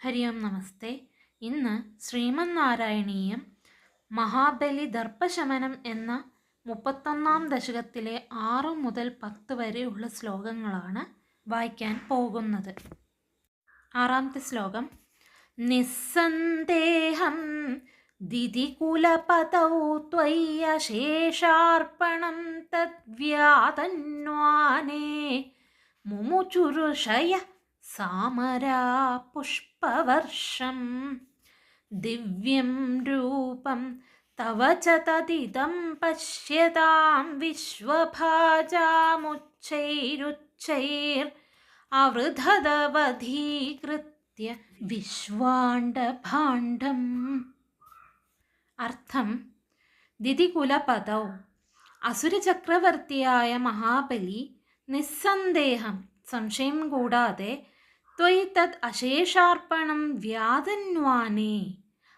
ഹരി ഓം നമസ്തേ. ഇന്ന് ശ്രീമന്നാരായണീയം മഹാബലി ദർപ്പശമനം എന്ന 31-ാം ദശകത്തിലെ 6 മുതൽ 10 വരെയുള്ള ശ്ലോകങ്ങളാണ് വായിക്കാൻ പോകുന്നത്. 6-ാമത്തെ ശ്ലോകം. നിസ്സന്ദേഹം ദിതികുലപതൗ ത്വയ്യശേഷാർപ്പണം തദ്വ്യാതന്വാനേ മുമുചുരുഷയ സാമരാ പുഷ്പവർഷം ദിവ്യം രൂപം തവ ച തദിദം പശ്യതാം വിശ്വഭാജാമുച്ചൈരുച്ചൈർ അവൃധദവധീകൃത്യ വിശ്വാണ്ഡഭാണ്ഡം. അർത്ഥം: ദിതികുലപതൗ, അസുരചക്രവർത്തിയായ മഹാബലി നിസ്സന്ദേഹം, സംശയം കൂടാതെ, ത്വയി തത് അശേഷാർപ്പണം വ്യാതന്വാനേ,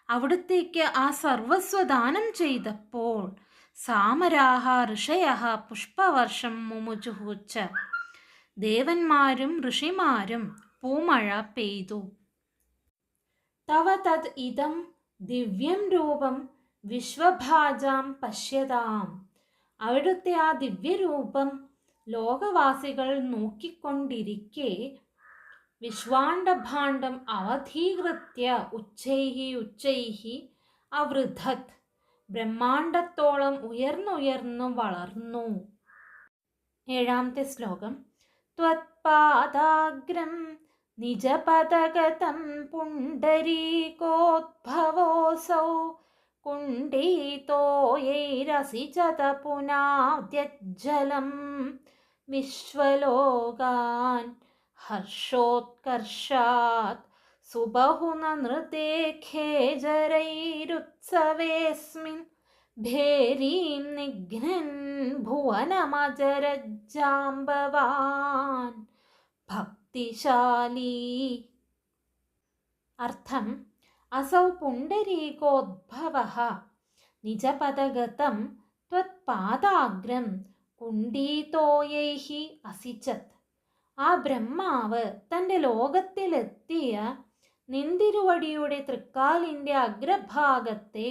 അവിടുത്തേക്ക് ആ സർവസ്വദാനം ചെയ്തപ്പോൾ, സാമരാഹ ഋഷയഃ പുഷ്പവർഷം മുമുചുഹുച്ച, ദേവന്മാരും ഋഷിമാരും പൂമഴ പെയ്തു. തവ തത് ഇദം ദിവ്യം രൂപം വിശ്വഭാജാം പശ്യതാം, അവിടുത്തെ ആ ദിവ്യരൂപം ലോകവാസികൾ നോക്കിക്കൊണ്ടിരിക്കെ, വിശ്വാണ്ഡഭാണ്ഡം അവധീകൃത്യ ഉച്ചൈഹി ഉച്ചൈഹി അവൃധത്, ബ്രഹ്മാണ്ഡത്തോളം ഉയർന്നുയർന്നു വളർന്നു. 7-ാമത്തെ ശ്ലോകം. ത്വത്പാദാഗ്രം നിജപദഗതം പുണ്ഡരീകോദ്ഭവോऽസൗ കുണ്ഠിതോയൈരസിചത പുനാദ്യജ്ജലം വിശ്വലോകാൻ ഹർഷോത്കർഷാത് സുബഹുന നൃതേ ഖേജരൈരുത്സവേസ്മിൻ ഭേരീം നിഘ്നൻ ഭുവനമജരജ്ജാംബവാൻ ഭക്തിശാലി. അർത്ഥം: അസൗ പുണ്ഡരീകോദ്ഭവഃ നിജപദഗതം ത്വത്പാദാഗ്രം കുണ്ഠിതോയൈഃ അസിചത്, ആ ബ്രഹ്മാവ് തൻ്റെ ലോകത്തിലെത്തിയ നിന്തിരുവടിയുടെ തൃക്കാലിൻ്റെ അഗ്രഭാഗത്തെ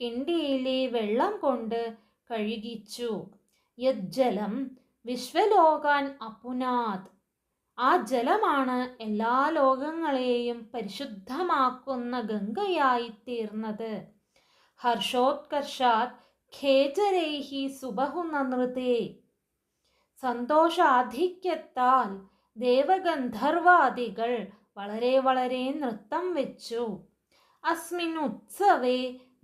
കിണ്ടിയിലെ വെള്ളം കൊണ്ട് കഴുകിച്ചു. യജ്ജലം വിശ്വലോകാൻ അപുനാത്, ആ ജലമാണ് എല്ലാ ലോകങ്ങളെയും പരിശുദ്ധമാക്കുന്ന ഗംഗയായി തീർന്നത്. ഹർഷോത്കർഷാത് ഖേജരൈഹി സുബഹുനനൃതേ, സന്തോഷാധിക്യത്താൽ ദേവഗന്ധർവാദികൾ വളരെ വളരെ നൃത്തം വെച്ചു. അസ്മിൻ ഉത്സവേ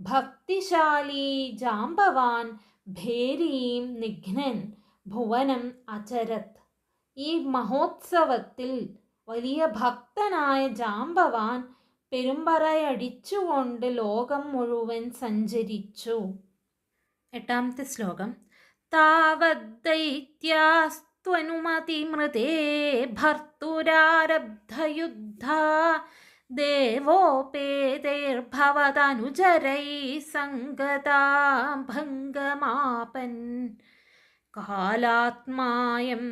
ഭക്തിശാലി ജാംബവാൻ ഭേരീം നിഘ്നൻ ഭുവനം അചരത്, ഈ മഹോത്സവത്തിൽ വലിയ ഭക്തനായ ജാംബവാൻ പെരുമ്പറയടിച്ചുകൊണ്ട് ലോകം മുഴുവൻ സഞ്ചരിച്ചു. 8-ാമത്തെ ശ്ലോകം. താവദ്ദൈത്യാസ്ത്വനുമതിമൃതേ ഭർത്തുരാരബ്ധയുദ്ധാ ദേവോപേതൈർഭവതനുജരൈ സംഗതാ ഭംഗമാപൻ കാലാത്മായം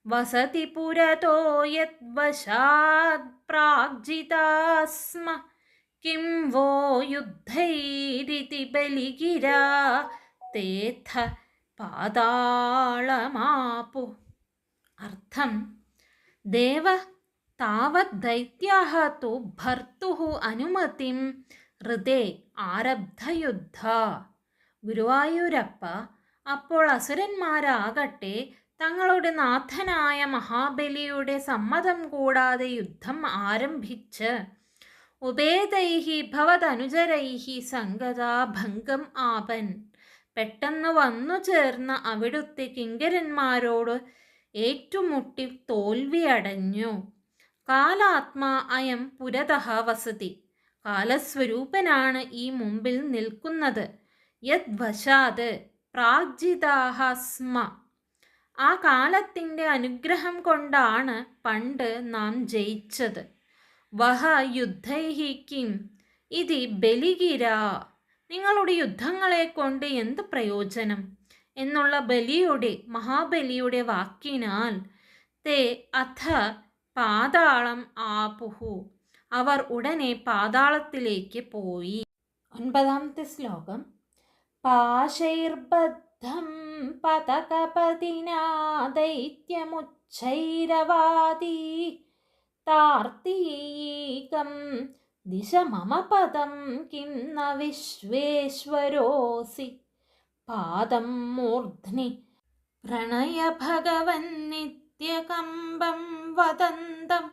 വസതി പുരതോ യദ്വശാദ് പ്രാഗ്ജിതാസ്മ കിം വോ യുദ്ധൈരിതി ബലിഗിരാ തേഥ പാതാളമാപു. അർത്ഥം: ദേവ താവത് ദൈത്യാഃ തു ഭർത്തുഃ അനുമതിം ഋതേ ആരബ്ധയുദ്ധ. ഗുരുവായൂരപ്പ, അപ്പോൾ അസുരന്മാരാകട്ടെ തങ്ങളുടെ നാഥനായ മഹാബലിയുടെ സമ്മതം കൂടാതെ യുദ്ധം ആരംഭിച്ച്, ഉപേതൈഹി ഭവതനുജരൈഹി സംഗതാ ഭംഗം ആപൻ, പെട്ടെന്ന് വന്നു ചേർന്ന അവിടുത്തെ കിങ്കരന്മാരോട് ഏറ്റുമുട്ടി തോൽവിയടഞ്ഞു. കാലാത്മാ അയം പുരതഃ വസതി, കാലസ്വരൂപനാണ് ഈ മുമ്പിൽ നിൽക്കുന്നത്. യദ്വശാത് പ്രാഗ്ജിതാഃ സ്മ, ആ കാലത്തിൻ്റെ അനുഗ്രഹം കൊണ്ടാണ് പണ്ട് നാം ജയിച്ചത്. വഹ യുദ്ധൈഹി കിം ഇതി ബലിഗിരാ, നിങ്ങളുടെ യുദ്ധങ്ങളെ കൊണ്ട് എന്ത് പ്രയോജനം എന്നുള്ള മഹാബലിയുടെ വാക്കിനാൽ തേ അഥ പാതാളം ആപുഹു, അവർ ഉടനെ പാതാളത്തിലേക്ക് പോയി. 9-ാമത്തെ ശ്ലോകം. പാശൈർബദ്ധം പതകപതിനാ ദൈത്യമുച്ഛൈരവാദീ താർത്തീകം ദിശ മമ പദം കിം ന വിശ്വേശ്വരോസി പാദം മൂർധ്നി പ്രണയ ഭഗവൻ നിത്യകമ്പം വദന്തം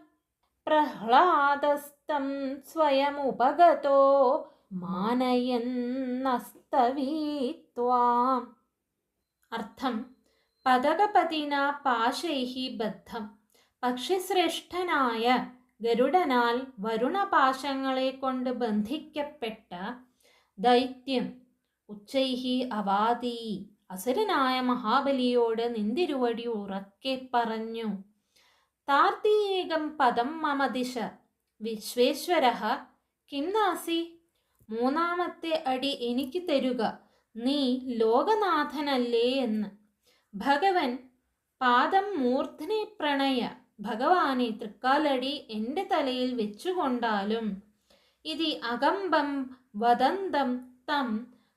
പ്രഹ്ലാദസ്തം സ്വയമുപഗതോ മാനയന്നസ്തവീത്വാം. അർത്ഥം: പതകപതിന പാശൈഃ ബദ്ധം. പക്ഷിശ്രേഷ്ഠനായ ഗരുഡനാൽ വരുണപാശങ്ങളെ കൊണ്ട് ബന്ധിക്കപ്പെട്ട ദൈത്യം ഉച്ചൈഹി അവാദി അസുരനായ മഹാബലിയോട് നിന്തിരുവടി ഉറക്കെ പറഞ്ഞു. താർത്തീകം പദം മമ ദിശ വിശ്വേശ്വരഃ കിം നാസി. മൂന്നാമത്തെ അടി എനിക്ക് തരുക, നീ ലോകനാഥനല്ലേ എന്ന്. ഭഗവൻ പാദം മൂർധനെ പ്രണയ. ഭഗവാനെ തൃക്കാലടി എൻ്റെ തലയിൽ വെച്ചുകൊണ്ടാലും. ഇതി അകമ്പം വദന്തം തം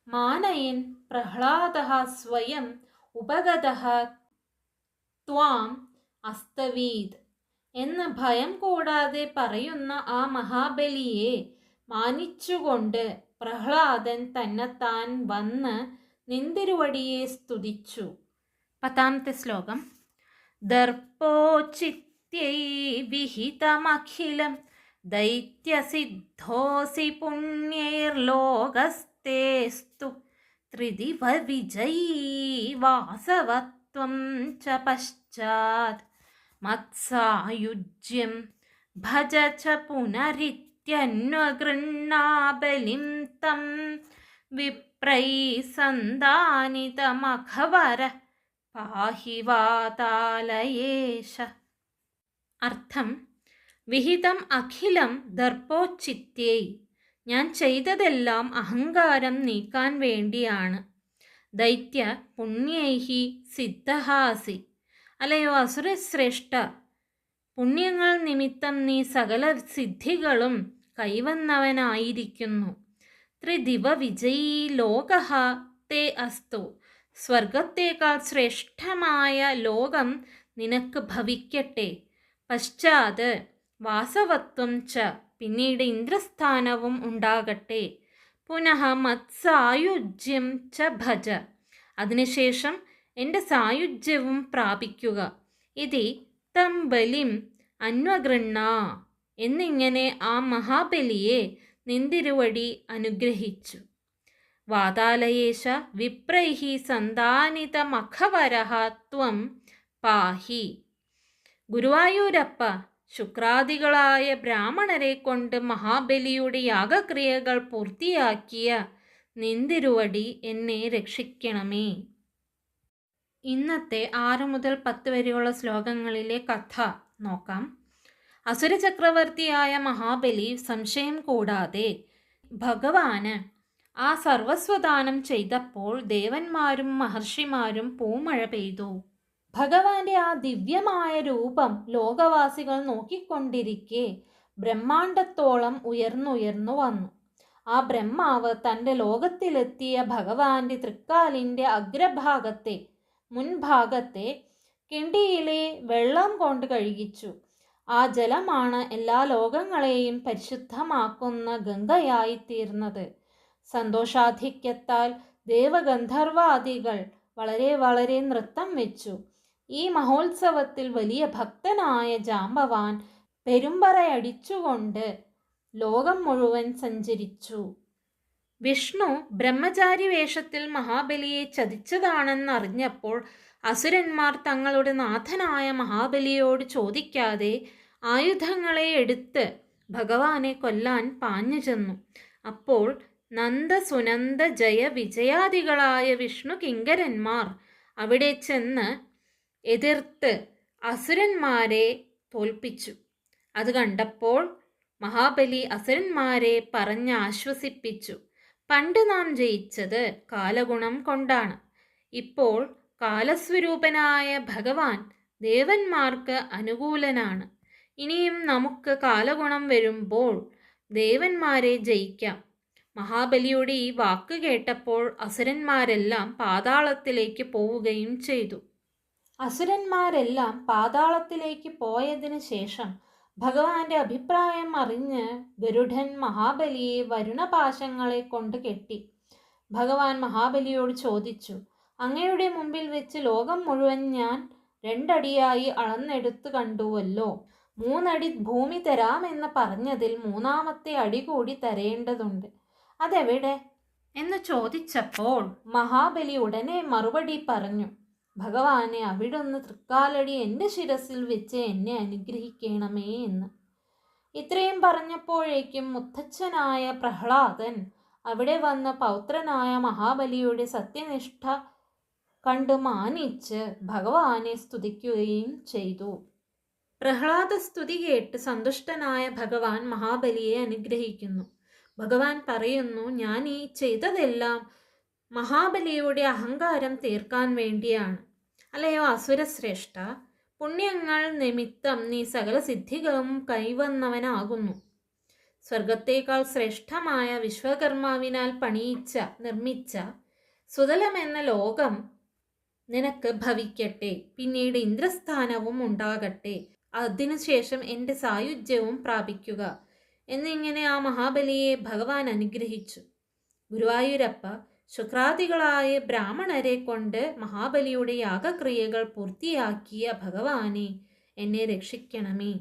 മാനയൻ പ്രഹ്ലാദഃ സ്വയം ഉപഗതഃ ത്വാം അസ്തവീത് എന്ന് ഭയം കൂടാതെ പറയുന്ന ആ മഹാബലിയെ മാനിച്ചുകൊണ്ട് പ്രഹ്ലാദൻ തന്നെത്താൻ വന്ന് നിന്തിരുവടിയെ സ്തുതിച്ചു. 10-ാമത്തെ ശ്ലോകം. ദർപ്പോചിത്യൈ വിഹിതമഖിലം ദൈത്യസിദ്ധോസി പുണ്യൈർലോകസ്തേസ്തു ത്രിദിവ വിജയീ വാസവത്വം ച പശ്ചാത് മത്സായുജ്യം ഭജ ച പുനരിത്യന്വഗൃണ്ണാബലിം തം വിപ്രൈ സന്ദാനിതമഖവര പാഹി വാതാലയേശ. അർത്ഥം: വിഹിതം അഖിലം ദർപ്പോചിത്യൈ. ഞാൻ ചെയ്തതെല്ലാം അഹങ്കാരം നീക്കാൻ വേണ്ടിയാണ്. ദൈത്യ പുണ്യൈഹി സിദ്ധഹാസി. അല്ലയോ അസുരശ്രേഷ്ഠ, പുണ്യങ്ങൾ നിമിത്തം നീ സകല സിദ്ധികളും കൈവന്നവനായിരിക്കുന്നു. ത്രിദിവ വിജയീ ലോകഃ തേ അസ്തു. സ്വർഗത്തേക്കാൾ ശ്രേഷ്ഠമായ ലോകം നിനക്ക് ഭവിക്കട്ടെ. പശ്ചാത് വാസവത്വം ച. പിന്നീട് ഇന്ദ്രസ്ഥാനവും ഉണ്ടാകട്ടെ. പുനഃ മത്സായുജ്യം ച ഭജ. അതിനുശേഷം എൻ്റെ സായുജ്യവും പ്രാപിക്കുക. ഇതി തം ബലിം അന്വഗൃണ്ണ. എന്നിങ്ങനെ ആ മഹാബലിയെ നിന്തിരുവടി അനുഗ്രഹിച്ചു. വാതാലയേശ വിപ്രൈഹി സന്ദാനിതമഖവരഃ ത്വം പാഹി. ഗുരുവായൂരപ്പ, ശുക്രാദികളായ ബ്രാഹ്മണരെ കൊണ്ട് മഹാബലിയുടെ യാഗക്രിയകൾ പൂർത്തിയാക്കിയ നിന്തിരുവടി എന്നെ രക്ഷിക്കണമേ. ഇന്നത്തെ 6 മുതൽ 10 വരെയുള്ള ശ്ലോകങ്ങളിലെ കഥ നോക്കാം. അസുരചക്രവർത്തിയായ മഹാബലി സംശയം കൂടാതെ ഭഗവാന് ആ സർവസ്വദാനം ചെയ്തപ്പോൾ ദേവന്മാരും മഹർഷിമാരും പൂമഴ പെയ്തു. ഭഗവാന്റെ ആ ദിവ്യമായ രൂപം ലോകവാസികൾ നോക്കിക്കൊണ്ടിരിക്കെ ബ്രഹ്മാണ്ടത്തോളം ഉയർന്നുയർന്നു വന്നു. ആ ബ്രഹ്മാവ് തൻ്റെ ലോകത്തിലെത്തിയ ഭഗവാന്റെ തൃക്കാലിൻ്റെ അഗ്രഭാഗത്തെ മുൻഭാഗത്തെ കിണ്ടിയിലെ വെള്ളം കൊണ്ട് കഴുകിച്ചു. ആ ജലമാണ് എല്ലാ ലോകങ്ങളെയും പരിശുദ്ധമാക്കുന്ന ഗംഗയായി തീർന്നത്. സന്തോഷാധിക്യത്താൽ ദേവഗന്ധർവാദികൾ വളരെ വളരെ നൃത്തം വെച്ചു. ഈ മഹോത്സവത്തിൽ വലിയ ഭക്തനായ ജാമ്പവാൻ പെരുമ്പറയടിച്ചുകൊണ്ട് ലോകം മുഴുവൻ സഞ്ചരിച്ചു. വിഷ്ണു ബ്രഹ്മചാരി വേഷത്തിൽ മഹാബലിയെ ചതിച്ചതാണെന്നറിഞ്ഞപ്പോൾ അസുരന്മാർ തങ്ങളുടെ നാഥനായ മഹാബലിയോട് ചോദിക്കാതെ ആയുധങ്ങളെ എടുത്ത് ഭഗവാനെ കൊല്ലാൻ പാഞ്ഞു ചെന്നു. അപ്പോൾ നന്ദ സുനന്ദ ജയ വിജയാദികളായ വിഷ്ണു കിങ്കരന്മാർ അവിടെ ചെന്ന് എതിർത്ത് അസുരന്മാരെ തോൽപ്പിച്ചു. അത് കണ്ടപ്പോൾ മഹാബലി അസുരന്മാരെ പറഞ്ഞ് ആശ്വസിപ്പിച്ചു. പണ്ട് നാം ജയിച്ചത് കാലഗുണം കൊണ്ടാണ്. ഇപ്പോൾ കാലസ്വരൂപനായ ഭഗവാൻ ദേവന്മാർക്ക് അനുകൂലനാണ്. ഇനിയും നമുക്ക് കാലഗുണം വരുമ്പോൾ ദേവന്മാരെ ജയിക്കാം. മഹാബലിയുടെ ഈ വാക്ക് കേട്ടപ്പോൾ അസുരന്മാരെല്ലാം പാതാളത്തിലേക്ക് പോവുകയും ചെയ്തു. അസുരന്മാരെല്ലാം പാതാളത്തിലേക്ക് പോയതിനു ശേഷം ഭഗവാന്റെ അഭിപ്രായം അറിഞ്ഞ് ഗരുഡൻ മഹാബലിയെ വരുണപാശങ്ങളെ കൊണ്ട് കെട്ടി. ഭഗവാൻ മഹാബലിയോട് ചോദിച്ചു, അങ്ങയുടെ മുമ്പിൽ വെച്ച് ലോകം മുഴുവൻ ഞാൻ 2 അടിയായി അളന്നെടുത്തു കണ്ടുവല്ലോ. 3 അടി ഭൂമി തരാമെന്ന് പറഞ്ഞതിൽ 3-ാമത്തെ അടി കൂടി തരേണ്ടതുണ്ട്. അതെവിടെ എന്ന് ചോദിച്ചപ്പോൾ മഹാബലി ഉടനെ മറുപടി പറഞ്ഞു, ഭഗവാനെ, അവിടുന്ന് തൃക്കാലടി എൻ്റെ ശിരസിൽ വെച്ച് എന്നെ അനുഗ്രഹിക്കണമേ എന്ന്. ഇത്രയും പറഞ്ഞപ്പോഴേക്കും മുത്തച്ഛനായ പ്രഹ്ലാദൻ അവിടെ വന്ന പൗത്രനായ മഹാബലിയുടെ സത്യനിഷ്ഠ കണ്ടു മാനിച്ച് ഭഗവാനെ സ്തുതിക്കുകയും ചെയ്തു. പ്രഹ്ലാദ സ്തുതി കേട്ട് സന്തുഷ്ടനായ ഭഗവാൻ മഹാബലിയെ അനുഗ്രഹിക്കുന്നു. ഭഗവാൻ പറയുന്നു, ഞാൻ ഈ ചെയ്തതെല്ലാം മഹാബലിയുടെ അഹങ്കാരം തീർക്കാൻ വേണ്ടിയാണ്. അല്ലയോ അസുരശ്രേഷ്ഠ, പുണ്യങ്ങൾ നിമിത്തം നീ സകല സിദ്ധികളും കൈവന്നവനാകുന്നു. സ്വർഗത്തേക്കാൾ ശ്രേഷ്ഠമായ വിശ്വകർമാവിനാൽ നിർമ്മിച്ച സുതലമെന്ന ലോകം നിനക്ക് ഭവിക്കട്ടെ. പിന്നീട് ഇന്ദ്രസ്ഥാനവും ഉണ്ടാകട്ടെ. അതിനുശേഷം എൻ്റെ സായുജ്യവും പ്രാപിക്കുക എന്നിങ്ങനെ ആ മഹാബലിയെ ഭഗവാൻ അനുഗ്രഹിച്ചു. ഗുരുവായൂരപ്പ, ശുക്രാദികളായ ബ്രാഹ്മണരെ കൊണ്ട് മഹാബലിയുടെ യാഗക്രിയകൾ പൂർത്തിയാക്കിയ ഭഗവാനെ, എന്നെ രക്ഷിക്കണമേ.